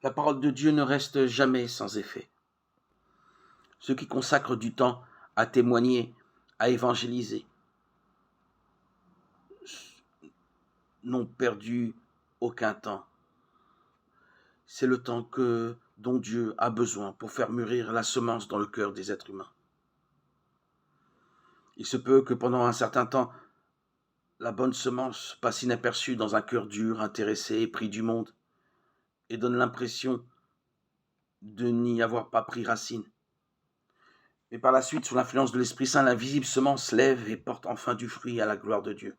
La parole de Dieu ne reste jamais sans effet. Ceux qui consacrent du temps à témoigner, à évangéliser, n'ont perdu aucun temps. C'est le temps dont Dieu a besoin pour faire mûrir la semence dans le cœur des êtres humains. Il se peut que pendant un certain temps, la bonne semence passe inaperçue dans un cœur dur, intéressé, épris du monde, et donne l'impression de n'y avoir pas pris racine. Mais par la suite, sous l'influence de l'Esprit Saint, l'invisible semence lève et porte enfin du fruit à la gloire de Dieu.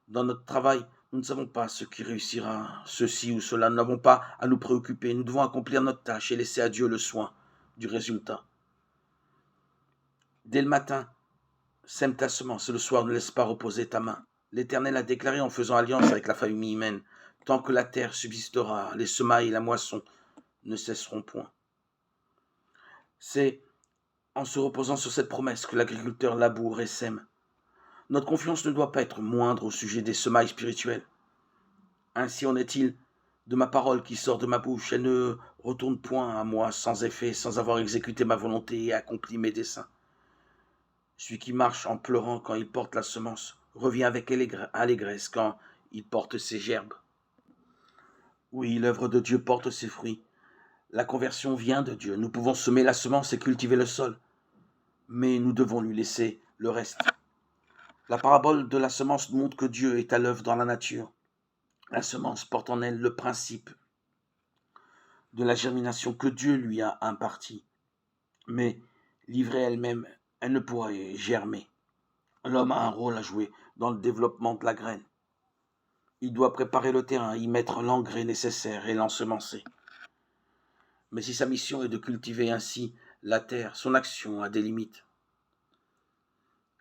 Dans notre travail, nous ne savons pas ce qui réussira, ceci ou cela. Nous n'avons pas à nous préoccuper. Nous devons accomplir notre tâche et laisser à Dieu le soin du résultat. Dès le matin, sème ta semence et le soir ne laisse pas reposer ta main. L'Éternel a déclaré en faisant alliance avec la famille humaine, tant que la terre subsistera, les semailles et la moisson ne cesseront point. C'est en se reposant sur cette promesse que l'agriculteur laboure et sème. Notre confiance ne doit pas être moindre au sujet des semailles spirituelles. Ainsi en est-il de ma parole qui sort de ma bouche. Elle ne retourne point à moi sans effet, sans avoir exécuté ma volonté et accompli mes desseins. Celui qui marche en pleurant quand il porte la semence revient avec allégresse quand il porte ses gerbes. Oui, l'œuvre de Dieu porte ses fruits. La conversion vient de Dieu. Nous pouvons semer la semence et cultiver le sol, mais nous devons lui laisser le reste. La parabole de la semence montre que Dieu est à l'œuvre dans la nature. La semence porte en elle le principe de la germination que Dieu lui a imparti. Mais livrée elle-même, elle ne pourrait germer. L'homme a un rôle à jouer dans le développement de la graine. Il doit préparer le terrain, y mettre l'engrais nécessaire et l'ensemencer. Mais si sa mission est de cultiver ainsi la terre, son action a des limites.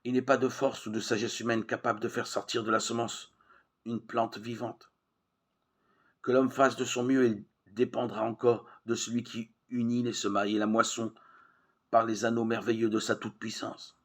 Il n'est pas de force ou de sagesse humaine capable de faire sortir de la semence une plante vivante. Que l'homme fasse de son mieux, il dépendra encore de celui qui unit les semailles et la moisson par les anneaux merveilleux de sa toute-puissance.